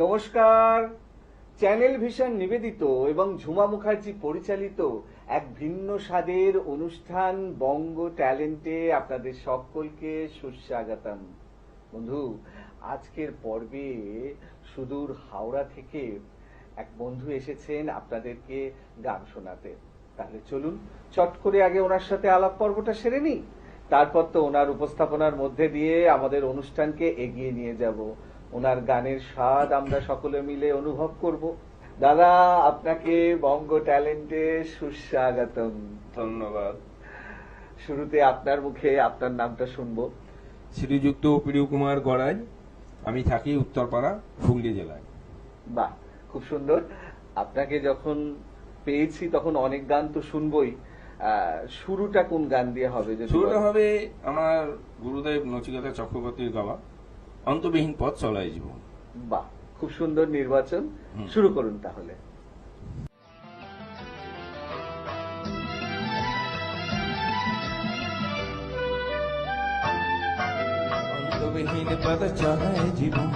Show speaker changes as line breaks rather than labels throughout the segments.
নমস্কার। Channel vision নিবেদিত এবং ঝুমা মুখার্জি পরিচালিত এক ভিন্ন স্বাদের অনুষ্ঠান বঙ্গ ট্যালেন্টে আপনাদের সকলকে সুস্বাগতম। বন্ধু, আজকের পর্বে সুদূর হাওড়া থেকে এক বন্ধু এসেছেন আপনাদেরকে গান শোনাতে। তাহলে চলুন চট করে আগে ওনার সাথে আলাপ পর্বটা সেরে নিই, তারপর তো ওনার উপস্থাপনার মধ্যে দিয়ে আমাদের অনুষ্ঠানকে এগিয়ে নিয়ে যাব। ওনার গানের স্বাদ আমরা সকলে মিলে অনুভব করব। দাদা, আপনাকে বঙ্গ ট্যালেন্টে সুস্বাগতম।
ধন্যবাদ।
শুরুতে আপনার মুখে আপনার নামটা শুনবো।
শ্রীযুক্ত প্রিয় কুমার গড়াই, আমি থাকি উত্তরপাড়া, হুগলি জেলায়।
বাহ, খুব সুন্দর। আপনাকে যখন পেয়েছি তখন অনেক গান তো শুনবই। শুরুটা কোন গান দিয়ে হবে?
শুরুটা হবে আমার গুরুদেব নচিকেতা চক্রবর্তীর গাওয়া অন্তবিহীন পথ চলায় জীবন।
বাহ, খুব সুন্দর নির্বাচন। শুরু করুন তাহলে।
অন্তবিহীন পথ চলায় জীবন,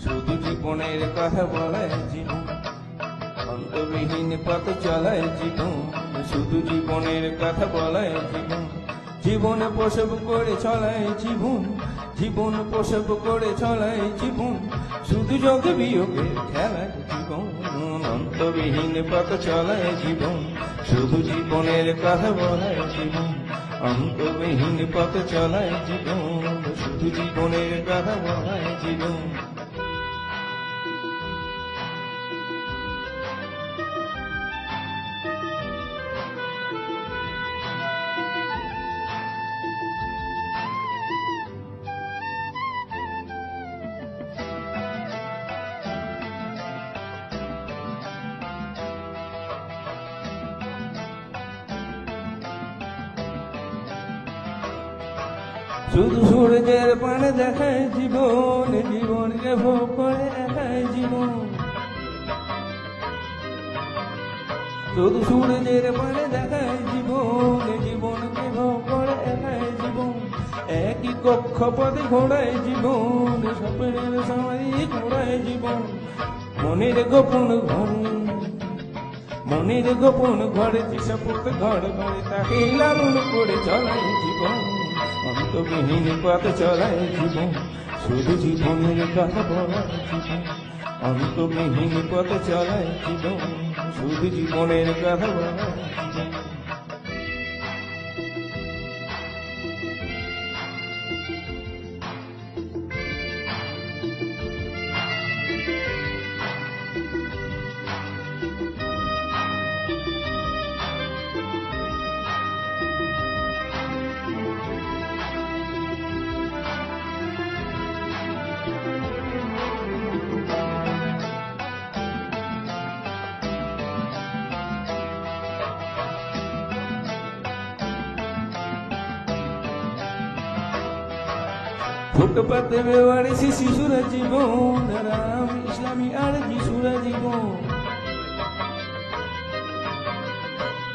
শুধু জীবনের কথা বলায় জীবন। অন্তবিহীন পথ চলায় জীবন, শুধু জীবনের কথা বলায় জীবন। জীবন প্রসব করে চলায় জীবন, জীবন প্রসব করে চলায় জীবন। শুধু যোগ বিয়োগের খেলায় জীবন। অন্তবিহীন পথ চলায় জীবন, শুধু জীবনের কথা বলায় জীবন। অন্তবিহীন পথ চলায় জীবন, শুধু জীবনের কথা বলায় জীবন। শুধু সূর্যের পানে দেখায় জীবন, জীবনকে ভোগ করে একাই জীবন। শুধু সূর্যের পানে দেখায় জীবন, জীবনকে ভোগ করে একাই জীবন। একই কক্ষপথে ঘোড়ায় জীবন, স্বপ্নের সমাধি ঘোড়ায় জীবন। মনের গোপন ঘরে, মনের গোপন ঘরে দিশাপুত ঘর ঘরে তাকে লালন করে চলায় জীবন। অন্তবিহীন পথ চলায় জীবন, শুধু জীবনের কথা বলায় জীবন। অন্তবিহীন পথ চলায় জীবন, শুধু জীবনের কথা বলায় জীবন। ফুটপাতে বেওয়ারিশি শিশুরা জীবন, রাম ইসলামী আর যিশুরা জীবন।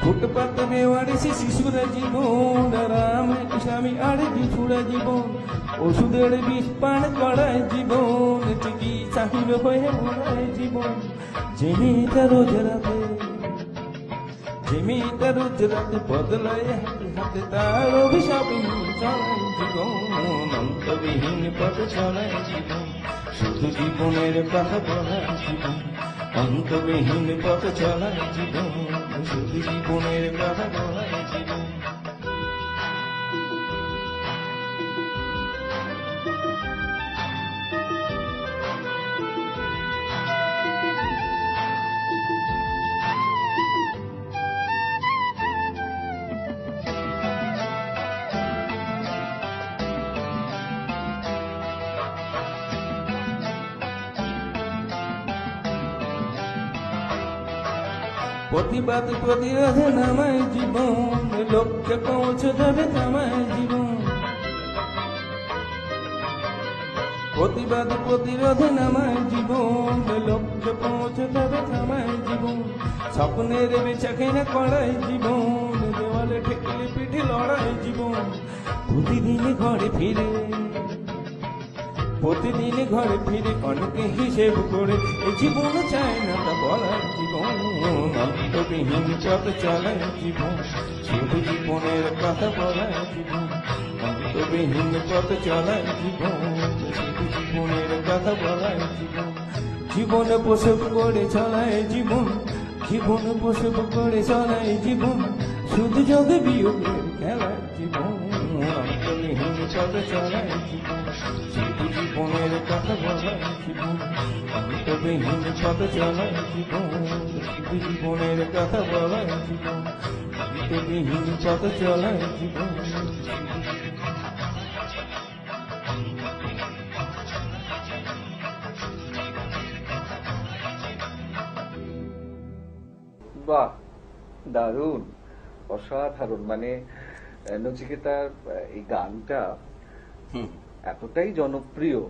ফুটপাতে বেওয়ারিশি শিশুরা জীবন, রাম ইসলামী আর যিশুরা জীবন। ওষুধের বিষ পান করায় জীবন, চিকিৎসাহীন হয়ে মরায় জীবন। জেমিটা রোজ রাতে, জেমিটা রোজ রাতে বদলায় হাতে হাতে তার অভিশাপ চলায় জীবন। অন্তবিহীন পথ চলায় জীবন, শুধু জীবনের কথা বলায় জীবন। অন্তবিহীন পথ চলায় জীবন, শুধু জীবনের কথা বলায় জীবন। প্রতিবাদ প্রতিরোধে নামায় জীবন, লক্ষ্যে পৌঁছে দেবে থামায় জীবন। প্রতিবাদ প্রতিরোধে নামায় জীবন, লক্ষ্যে পৌঁছে দেবে থামায় জীবন। স্বপ্নের বেচা কেনা করায় জীবন, দেওয়ালে ঠেকলে পিঠে লড়াই জীবন। প্রতিদিন ঘরে ফিরে, প্রতিদিন ঘরে ফিরে অনেকে হিসেব করে এই জীবন চায় না তা বলার জীবন অন্তবিহীন পথ চলায় জীবন শুধু জীবনের কথা বলার জীবন অন্তবিহীন পথ চলায় জীবন শুধু জীবনের কথা বলার জীবন জীবন প্রসব করে চলায় জীবন জীবন প্রসব করে চলায় জীবন শুধু যোগে বিয়োগের খেলার জীবন অন্তবিহীন পথ চলায় জীবন শুধু জীবনের কথা বলায় জীবন অন্তবিহীন পথ চলায় জীবন শুধু জীবনের কথা বলায় জীবন অন্তবিহীন পথ চলায় জীবন
বাহ, দারুণ, অসাধারণ। মানে নচিকেতার এই গানটা এতটাই জনপ্রিয়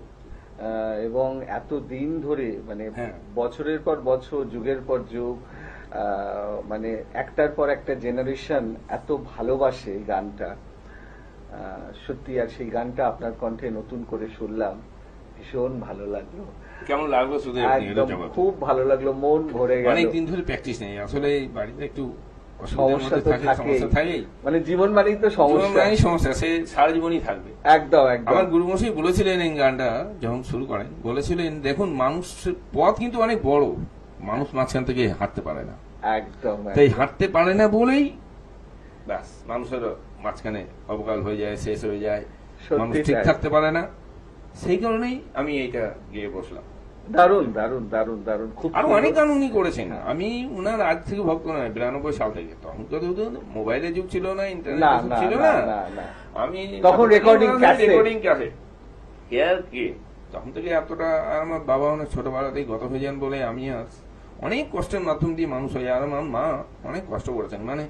এবং এত দিন ধরে মানে
হ্যাঁ।
বছরের পর বছর, যুগের পর যুগ, মানে একটার পর একটা জেনারেশন এত ভালোবাসে এই গানটা। সত্যি, আর সেই গানটা আপনার কণ্ঠে নতুন করে শুনলাম, ভীষণ ভালো লাগলো।
কেমন লাগলো শুধু
একদম খুব ভালো লাগলো, মন ভরে গেল।
অনেকদিন ধরে প্র্যাকটিস নেই আসলে, বাড়িতে একটু
সমস্যা তো
সমস্যা থাকেই।
মানে জীবন মানেই তো সমস্যা,
সমস্যা সে সারা জীবনই থাকবে।
একদম একদম।
আমার গুরুমশাই বলেছিলেন এই গানটা যখন শুরু করেন, বলেছিলেন দেখুন মানুষের পথ কিন্তু অনেক বড়, মানুষ মাঝখান থেকে হাঁটতে পারে না।
একদম।
তাই হাঁটতে পারে না বলেই ব্যাস মানুষের মাঝখানে অবকাল হয়ে যায়, শেষ হয়ে যায়, মানুষ ঠিক থাকতে পারে না। সেই কারণেই আমি এইটা গিয়ে বসলাম।
দারুণ দারুণ দারুণ দারুণ। খুব
আরো অনেক গান উনি করেছেন। আমি উনার আজ থেকে ভক্ত নয়, 92 সাল থেকে। তখন তো মোবাইলের যুগ ছিল না, ইন্টারনেট ছিল না। আমি
তখন রেকর্ডিং ক্যাসেট।
তখন থেকে এতটা, আমার বাবা অনেক ছোটবেলাতেই গত হয়ে যান বলে আমি আজ অনেক কষ্টের মাধ্যম দিয়ে মানুষ হয়ে, আর আমার মা অনেক কষ্ট করেছেন, মানে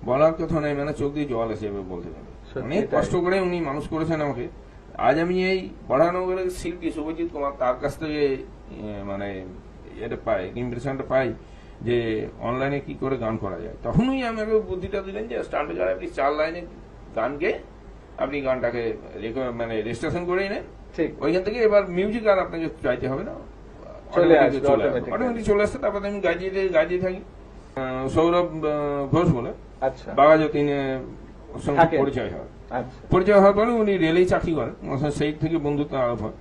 বলার কথা নয়, মানে চোখ দিয়ে জল এসে বলতে পারে। অনেক কষ্ট করে উনি মানুষ করেছেন আমাকে। আজ আমি এই বড়ানগরের শিল্পী শুভজিৎ কুমার, তার কাছ থেকে মানে এটা পাই, ইমপ্রেশনটা পাই যে অনলাইনে কি করে গান করা যায়। তখনই আমাকে বুদ্ধিটা দিলেন যে স্টার্ট গানে আপনি 4 লাইনে গান গেয়ে আপনি গানটাকে মানে রেজিস্ট্রেশন করে নেন, ওইখান থেকে এবার মিউজিক আর আপনাকে চাইতে হবে না, অটোমেটিক চলে আসছে। তারপরে আমি গাইতে থাকি। সৌরভ ঘোষ বলে বাঘাযতীনের সঙ্গে পরিচয় হয়। পরিচয় হওয়ার পরে উনি রেলেই চাকরি করেন, সেই থেকে বন্ধুত্ব আরম্ভ হয়।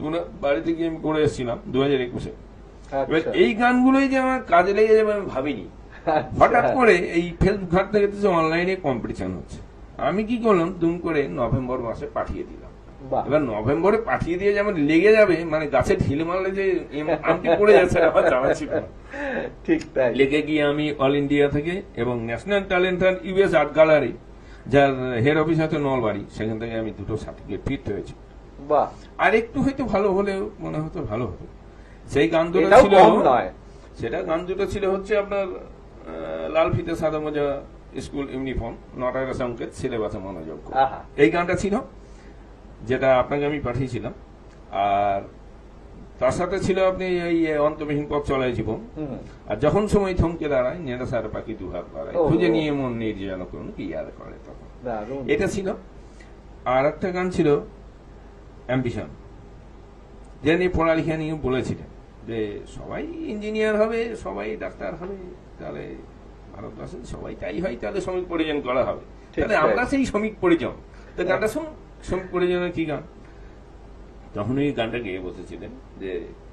উনার বাড়িতে গিয়ে আমি করে এসেছিলাম 2021-এ। এবার এই গানগুলোই যে আমার কাজে লেগে যাবে আমি ভাবিনি। হঠাৎ করে এই ফেসবুক ঘাট থেকে অনলাইনে কম্পিটিশন হচ্ছে, আমি কি করলাম দুম করে নভেম্বর মাসে পাঠিয়ে দিলাম। এবার নভেম্বরে পাঠিয়ে দিয়ে যেমন লেগে যাবে, মানে গাছে ঢিল মারলে যে আংটি পড়ে যাচ্ছে আমার জানা ছিল না।
ঠিক তাই।
লেগে গিয়ে আমি অল ইন্ডিয়া থেকে এবং national talent and US art gallery, যার হেড অফিস আছে নলবাড়ি, সেখান থেকে আমি 2টো সার্টিফিকেট ফিরতে হয়েছে। আর একটু হয়তো ভালো হলেও মনে হতো ভালো হতো। সেই গান দুটো ছিল, সেটা গান দুটো ছিল হচ্ছে আপনার লাল ফিতে সাদা মোজা স্কুল ইউনিফর্ম, নটার সংকেত, সিলেবাসে মনোযোগ। এই গানটা ছিল যেটা আপনাকে আমি পাঠিয়েছিলাম। আর তার সাথে ছিল আপনি এই অন্তবিহীন পথ চলায় জীবন, আর যখন সময় থমকে দাঁড়ায় নেড়া সারা পাখি দুহাত বাড়ায়, খুঁজে নিয়ে মন নির্জন করুন কি আর করে তখন। এটা ছিল। আর একটা গান ছিল অ্যাম্বিশন, যে নিয়ে পড়ালেখা নিয়ে বলেছিলেন যে সবাই ইঞ্জিনিয়ার হবে, সবাই ডাক্তার হবে, তাহলে ভারতবর্ষে সবাই তাই হয়, তাহলে শ্রমিক পরিজন করা হবে, তাহলে আমরা সেই শ্রমিক পরিজন। তো গানটা শুন, শ্রমিক পরিজনের কি গান। তখন ওই গানটা গেয়ে বসেছিলেন যে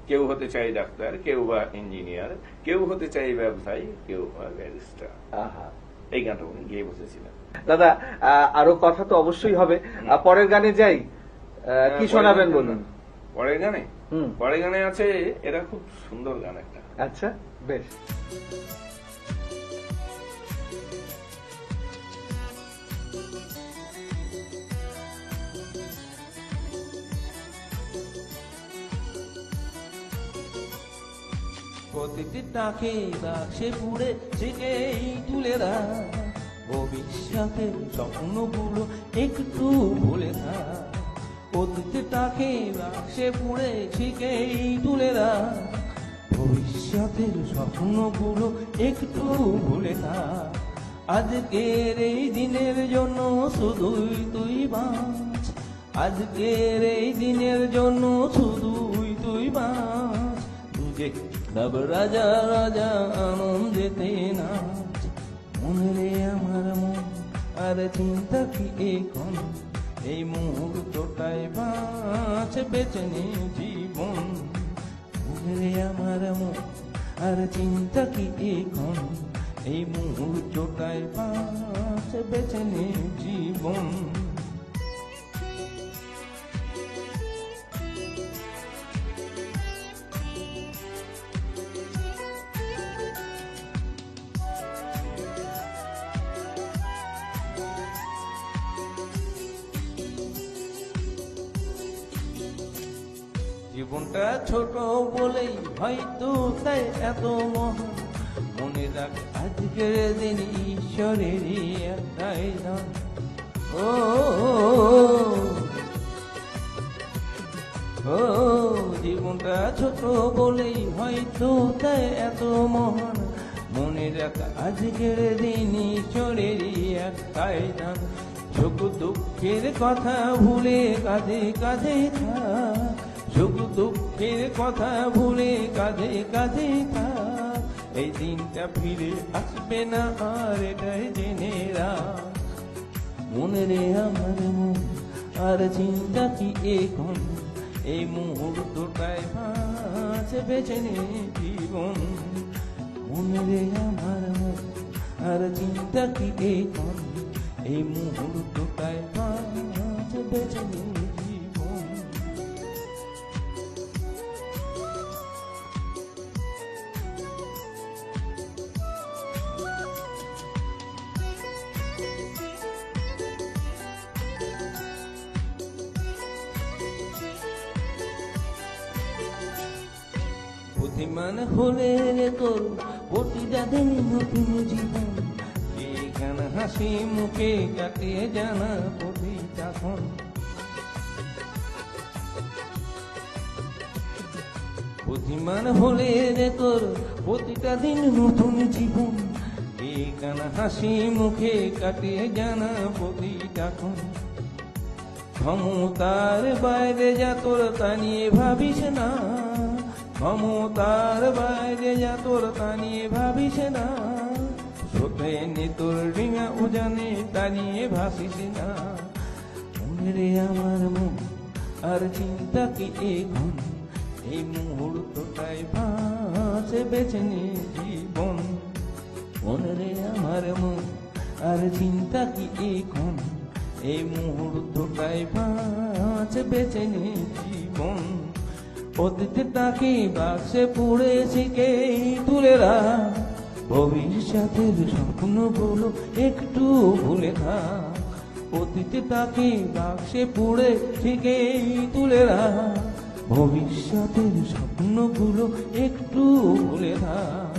কেউ হতে চাই ডাক্তার, কেউ বা ইঞ্জিনিয়ার, কেউ হতে চাই ব্যবসায়ী, কেউ বা ব্যারিস্টার। এই গানটা উনি গেয়ে বসেছিলেন।
দাদা, আরো কথা তো অবশ্যই হবে, পরের গানে যাই। কি শোনাবেন বলুন?
পরের গানে আছে, এটা খুব সুন্দর গান একটা।
আচ্ছা, বেশ।
প্রতিটি টাকে বাক্সে পুড়ে থেকেই তুলে রাখ, ভবিষ্যতের স্বপ্নগুলো একটু ভুলে থাক। প্রতিটি টাকে বাক্সে পুড়ে থেকেই তুলে রাখ, ভবিষ্যতের স্বপ্নগুলো একটু ভুলে থাক। আজকের এই দিনের জন্য শুধুই তুই বাঁচ, আজকের এই দিনের জন্য যে সব রাজা রাজা আনন্দেতে নাচ। মনে রে আমার মন আর চিন্তা কি এখন, এই মুহূর্তটাই বাঁচ বেঁচে নে জীবন। মনে রে আমার মন আর চিন্তা কি এখন, এই মুহূর্তটাই বাঁচ বেঁচে নে জীবন। জীবনটা ছোট বলেই হয়তো তাই এত মহান, মনে রাখ আজকের দিন ঈশ্বরেরই একটাই দান। ও ও জীবনটা ছোট বলেই হয়তো তাই এত মহান, মনে রাখ আজকের দিন ঈশ্বরেরই একটাই দান। সুখ দুঃখের কথা ভুলে কাঁধে কাঁধে থাক, সুখ দুঃখের কথা ভুলে কাঁধে কাঁধে থাক। এই দিনটা ফিরে আসবে না আর এটাই জেনে রাখ। মনে রে আমার মন আর চিন্তা কি এখন, এই মুহূর্তটাই বাঁচ বেঁচে নে জীবন। মনে রে আমার মন আর চিন্তা কি এখন, এই মুহূর্তটাই বাঁচ বেঁচে নে জীবন। বুদ্ধিমান হলে রে তোর প্রতিটা দিন নতুন জীবন, এই গান হাসি মুখে কাটিয়ে জানা প্রতিটা ক্ষণ। বুদ্ধিমান হলে রে তোর প্রতিটা দিন নতুন জীবন, এই গান হাসি মুখে কাটিয়ে জানা প্রতিটা ক্ষণ। ক্ষমতার বাইরে যা তোর তা নিয়ে ভাবিস না, ক্ষমতার বাইরে যা তোর তা নিয়ে ভাবিস না। সোতে নে তোর ডিঙা উজানে তা নিয়ে ভাসিস না। মনে রে আমার মন আর চিন্তা কি এখন, এই মুহূর্তটাই বাঁচ বেঁচে নে জীবন। মনে রে আমার মন আর চিন্তা কি এখন, এই মুহূর্তটাই বাঁচ বেঁচে নে জীবন। অতীতে তাকে বাক্সে পুড়ে শিখে তুলে রাখ, ভবিষ্যতের স্বপ্নগুলো একটু ভুলে থাক। অতীতে তাকে বাক্সে পুড়ে শিখে তুলে রাখ, ভবিষ্যতের স্বপ্নগুলো একটু ভুলে থাক।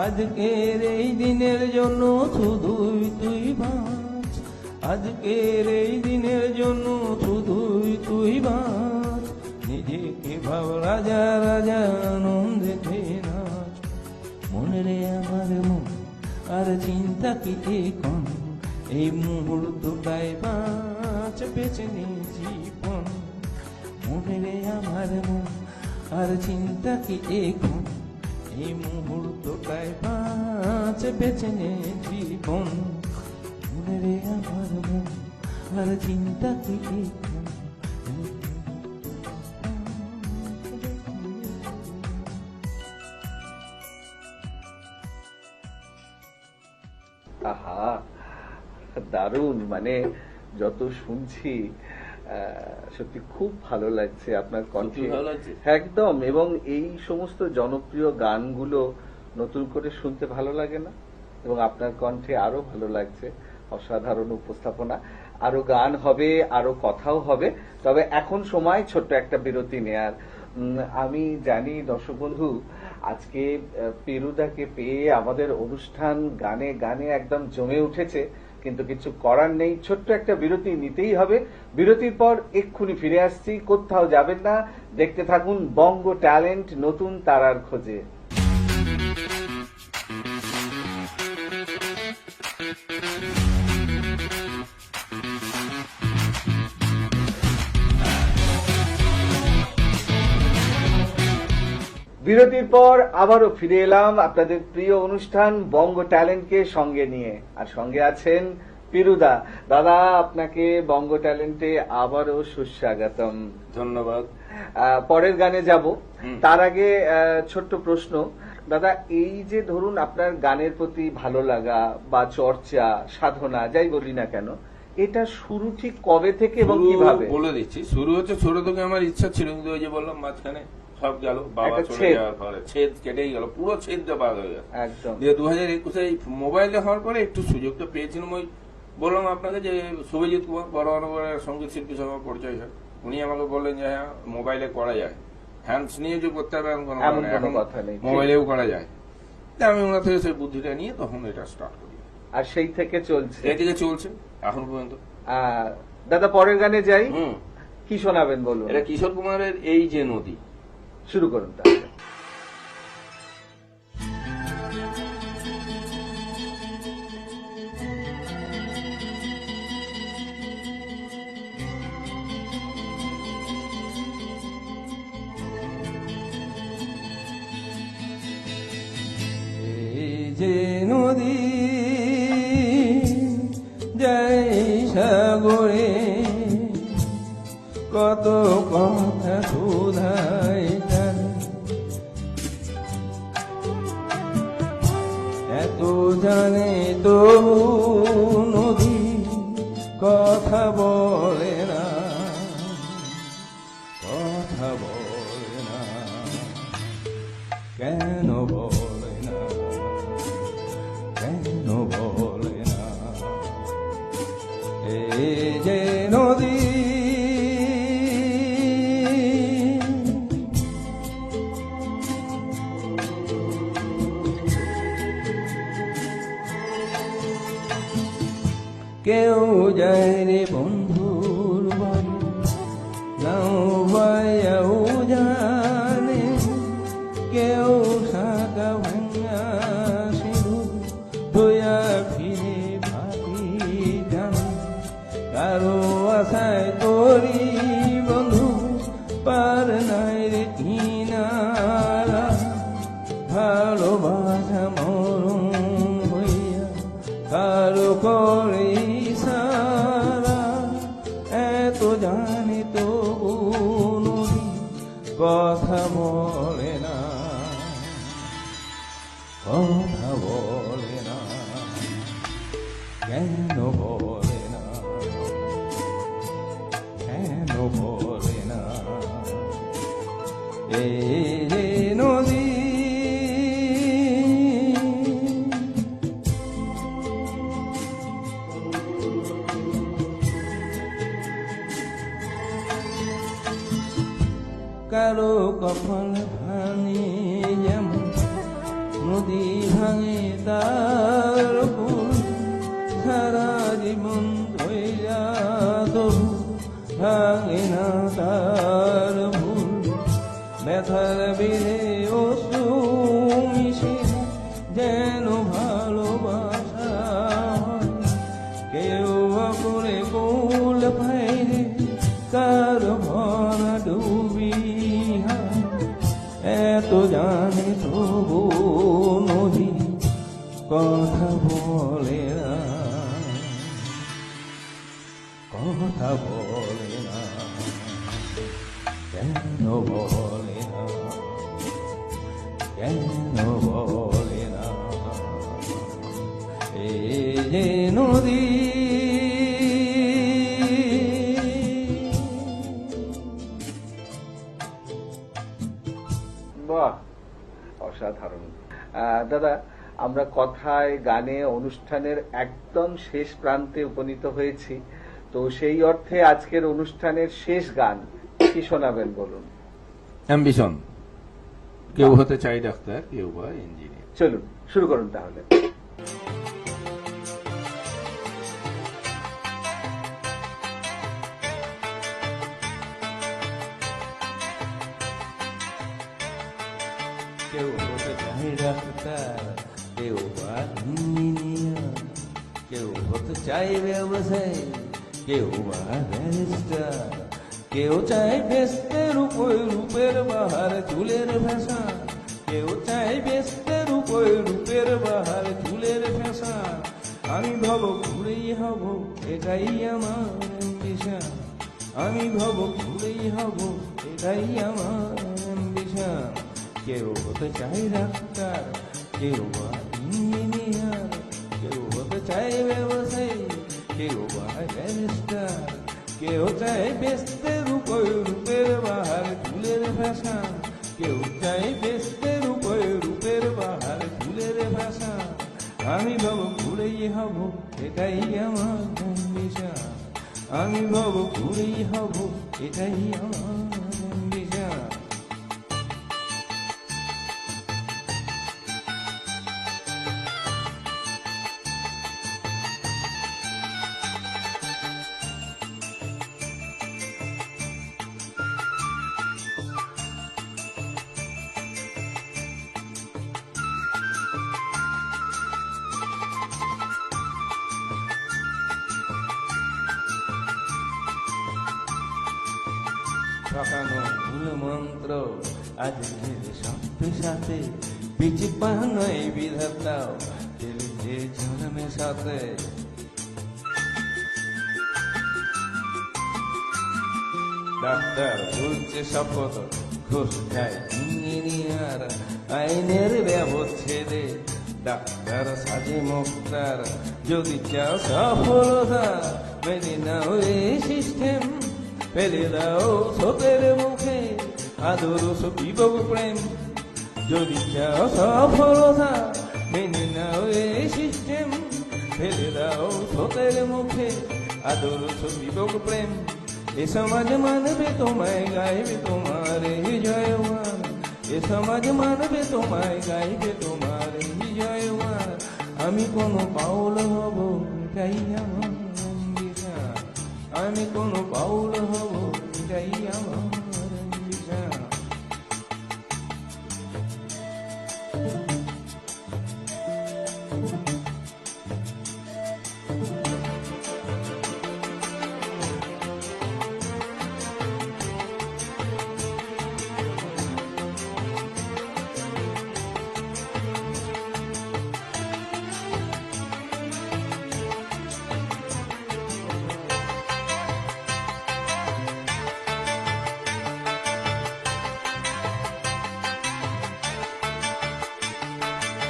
আজকের এই দিনের জন্য শুধুই তুই বাঁচ, আজকের এই দিনের জন্য শুধুই তুই বাঁচ। নিজেকে ভাব রাজা রাজা আনন্দেতে নাচ। মনে রে আমার মন আর চিন্তা কি এখন, এই মুহূর্তটাই বাঁচ বেঁচে নে জীবন। মনে রে আমার মন আর চিন্তা কি এখন, এই মুহূর্তটাই বাঁচ বেঁচে নে জীবন। মনে রে আমার মন আর চিন্তা কি এখন।
আহা, দারুণ। মানে যত শুনছি সত্যি খুব ভালো লাগছে আপনার কণ্ঠে,
ভালো লাগছে?
একদম। এবং এই সমস্ত জনপ্রিয় গানগুলো নতুন করে শুনতে ভালো লাগে না? এবং আপনার কণ্ঠে আরো ভালো লাগছে, অসাধারণ উপস্থাপনা। আরো গান হবে, আরো কথাও হবে, তবে এখন সময় ছোট্ট একটা বিরতি নেয়ার। আমি জানি দর্শক বন্ধু আজকে পেরুদাকে পেয়ে আমাদের অনুষ্ঠান গানে গানে একদম জমে উঠেছে, কিন্তু কিছু করার নেই, ছোট্ট একটা বিরতি নিতেই হবে। বিরতির পর এক্ষুনি ফিরে আসছি, কোথাও যাবেন না, দেখতে থাকুন বঙ্গ ট্যালেন্ট নতুন তারার খোঁজে। বিরতির পর আবারও ফিরে এলাম আপনাদের প্রিয় অনুষ্ঠান বঙ্গ ট্যালেন্টকে সঙ্গে নিয়ে, আর সঙ্গে আছেন পিরুদা। দাদা, আপনাকে বঙ্গ ট্যালেন্টে আবারও সুস্বাগতম।
ধন্যবাদ।
পরের গানে যাব, তার আগে ছোট্ট প্রশ্ন। দাদা, এই যে ধরুন আপনার গানের প্রতি ভালো লাগা বা চর্চা সাধনা যাই বলি না কেন, এটা শুরু ঠিক কবে থেকে এবং
শুরু
কিভাবে?
বলে দিচ্ছি, শুরু হচ্ছে ছোট থেকে আমার ইচ্ছা ছিল, কিন্তু ওই যে বললাম মাঝখানে সব গেল, বাবা
একটা
চলে
ছেদ।
যাওয়ার পরে ছেদ কেটেই গেল, পুরো ছেদটা বাদ হয়ে গেল।
একদম।
দিয়ে 2021 মোবাইলে হওয়ার পরে একটু সুযোগটা পেয়েছিলাম। ওই বললাম আপনাকে যে শুভজিৎ কুমার বড় সঙ্গীত শিল্পীর সঙ্গে আমার পরিচয় হয়, উনি আমাকে বললেন যে হ্যাঁ মোবাইলে করা যায়, হ্যান্ডস নিয়ে যে করতে হবে এমন কোনো
এমন
মানে
কোনো
এখন
কথা নেই, ঠিক।
মোবাইলেও করা যায়। তা আমি ওনার থেকে সেই বুদ্ধিটা নিয়ে তখন এটা স্টার্ট করি,
আর সেই থেকে চলছে।
এই থেকে চলছে এখন পর্যন্ত।
দাদা, পরের গানে যাই।
হুম,
কি শোনাবেন বলুন?
এটা কিশোর কুমারের এই যে নদী।
শুরু করুন তাহলে।
এই যে নদী যায় সাগরে, কত কথা শুধায় তারে, এত জানে তো নদী কথা বলে না, কথা বলে না, কেন বলে না, কেন বলে না? এই যে নদী কেউ যায় রে বন্ধুর বাড়ি, নাও বাইয়াও জানে, কেউ শাখা ভাঙা সিঁদুর ধুয়া ফিরে ভাবি জানে, কারো আশায় তোরি বন্ধু পার নাই রে কিনারা, ভালোবাসা মরম হইয়া কারো করে সারা, এত জানি তো নদী কথা বলে না, কথা বলে না, কেন বলে না, কেন বলে না? এই যে নদী কারো কপাল ভাঙে যেমন নদী ভাঙে তার ফুল, সারা জীবন ধইলা তবু ভাঙে না তার ভুল, ব্যথার বিধে অশ্রু মিশে যেন ভালোবাসা হয়, কেউ করে কোল পাইরে কার ভরা ডুবি হয়, এত জানে তবু নদী কথা বলে না, কথা বলে না, কেন বলে না, কেন বলে না? এই যে নদী
বাহ, অসাধারণ। দাদা, আমরা কথায় গানে অনুষ্ঠানের একদম শেষ প্রান্তে উপনীত হয়েছি, তো সেই অর্থে আজকের অনুষ্ঠানের শেষ গান কি শোনাবেন বলুন?
অ্যাম্বিশন। কেউ হতে চাই ডাক্তার, কেউ বা ইঞ্জিনিয়ার।
চলুন শুরু করুন তাহলে।
কেউ হতে চায় ডাক্তার, কেউ বা ইঞ্জিনিয়ার, কেউ হতে চায় ব্যবসায়ী, কেউ বা ব্যারিস্টার, কেউ চায় ভেস্তে রূপের বাহার চুলের ভাষা, কেউ চায় বেচতে রূপই রূপের বাহার চুলের ফ্যাশন। আমি ভব ঘুরেই হব এটাই আমার অ্যাম্বিশন। আমি ভব ঘুরেই হব এটাই আমার অ্যাম্বিশন। কেউ হতে চায় ডাক্তার, কেউ বা ইঞ্জিনিয়ার, কেউ হতে চায় ব্যবসায়ী, কেউ বা ব্যারিস্টার। কেউ চায় বেচতে রূপই রূপের বাহার চুলের ফ্যাশন। কেউ চায় বেচতে রূপই রূপের বাহার চুলের ফ্যাশন। আমি ভব ঘুরেই হব এটাই আমার অ্যাম্বিশন। আমি ভব ঘুরেই হব এটাই আমার অ্যাম্বিশন। ঠকানো মূল মন্ত্র আজকের সত্যি সাথে পিছি পাহানয় বিধাতাও চলেছে জন্মের সাথে। ডাক্তার বলছে শপথ, ঘুষ খায় ইঞ্জিনিয়ার, আইনের ব্যবচ্ছেদে ডাক্তার সাজে মুক্তার। যদি চাও সফলতা মেনে নাও এই সিস্টেম, ফেলে দাও শোকের মুখে আদর্শ বিভব প্রেম। যদি চাও সফলতা মেনে নাও এই সিস্টেম, ফেলে দাও শোকের মুখে আদর্শ বিভব প্রেম। এ সমাজ মানবে তোমায়, গাইবে তোমার এই জয়গান। এ সমাজ মানবে তোমায়, গাইবে তোমার এই জয়গান। আমি কোনো বাউল হব এটাই আমার অ্যাম্বিশন। আমি কোনো বাউল হব এটাই আমার অ্যাম্বিশন।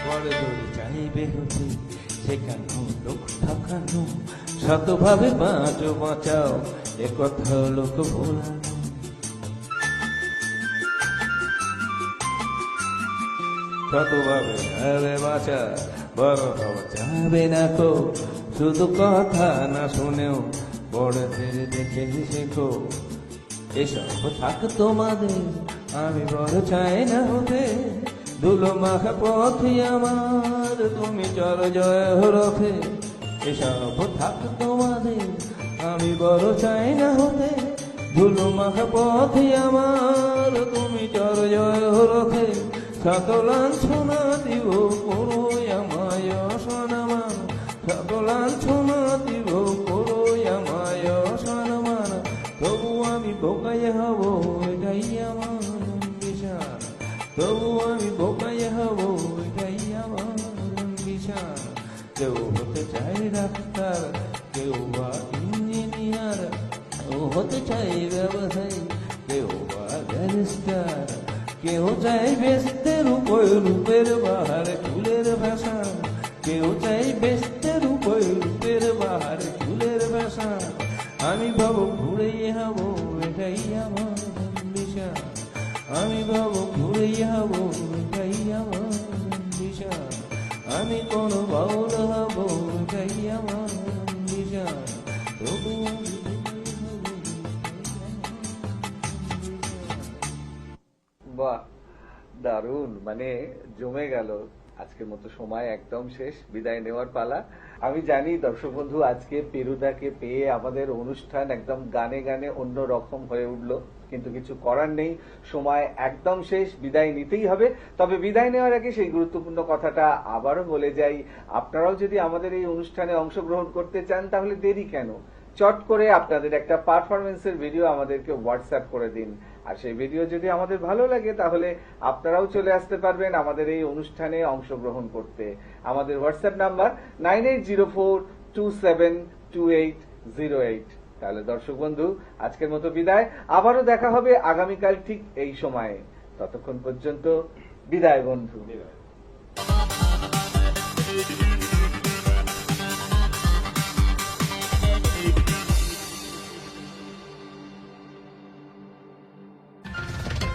বড় দৌড়ে চাইবে হতে শেখানো লোক ঠকানো, শতভাবে বাঁচো বাঁচাও এ কথা লোক ভোলানো। শতভাবে আরে বাঁচা বড় হওয়া যাবে না কো, শুধু কথা না শুনেও বড়দের দেখে শেখো। এসব থাক তোমাদের, আমি বড় চাই না হতে। ধুলো মাখা পথই আমার, তুমি চর জয় রথে। এসব থাক তোমাদের, আমি বড় চাই না হতে। ধুলো মাখা পথই আমার, তুমি চর জয় রথে। শত লাঞ্ছনা দিব করোই আমায় সম্মান, শত লাঞ্ছনা দিব করোই আমায় সম্মান। তবু আমি বোকাই হব এটাই আমার অ্যাম্বিশন। তবু আমি বোকাই হব এটাই আমার অ্যাম্বিশন। কেউ হতে চায় ডাক্তার, কেউ বা ইঞ্জিনিয়ার, কেউ হতে চায় ব্যবসায়ী, কেউ বা ব্যারিস্টার। কেউ চাই বেচতে রূপই রূপের বাহার চুলের ফ্যাশন। কেউ চাই বেচতে রূপই রূপের বাহার চুলের ফ্যাশন। আমি ভাব ঘুরেই হব এটাই আমার অ্যাম্বিশন। আমি ভাব ঘুরেই হব এটাই আমার অ্যাম্বিশন। আমি কোনো বাউল হব এটাই আমার অ্যাম্বিশন। তবু আমি
বাহ, দারুণ, মানে জমে গেল। আজকের মতো সময় একদম শেষ, বিদায় নেওয়ার পালা। আমি জানি দর্শক বন্ধু আজকে পেরুদাকে পেয়ে আমাদের অনুষ্ঠান একদম গানে গানে অন্য রকম হয়ে উঠলো, কিন্তু কিছু করার নেই, সময় একদম শেষ, বিদায় নিতেই হবে। তবে বিদায় নেওয়ার আগে সেই গুরুত্বপূর্ণ কথাটা আবারও বলে যাই, আপনারাও যদি আমাদের এই অনুষ্ঠানে অংশগ্রহণ করতে চান তাহলে দেরি কেন, চট করে আপনাদের একটা পারফরমেন্সের ভিডিও আমাদেরকে হোয়াটসঅ্যাপ করে দিন। আর সেই ভিডিও যদি আমাদের ভালো লাগে তাহলে আপনারাও চলে আসতে পারবেন আমাদের এই অনুষ্ঠানে অংশগ্রহণ করতে। আমাদের হোয়াটসঅ্যাপ নাম্বার 9804272808। তাহলে দর্শক বন্ধু, আজকের মতো বিদায়। আবারও দেখা হবে আগামীকাল ঠিক এই সময়ে। ততক্ষণ পর্যন্ত বিদায় বন্ধু।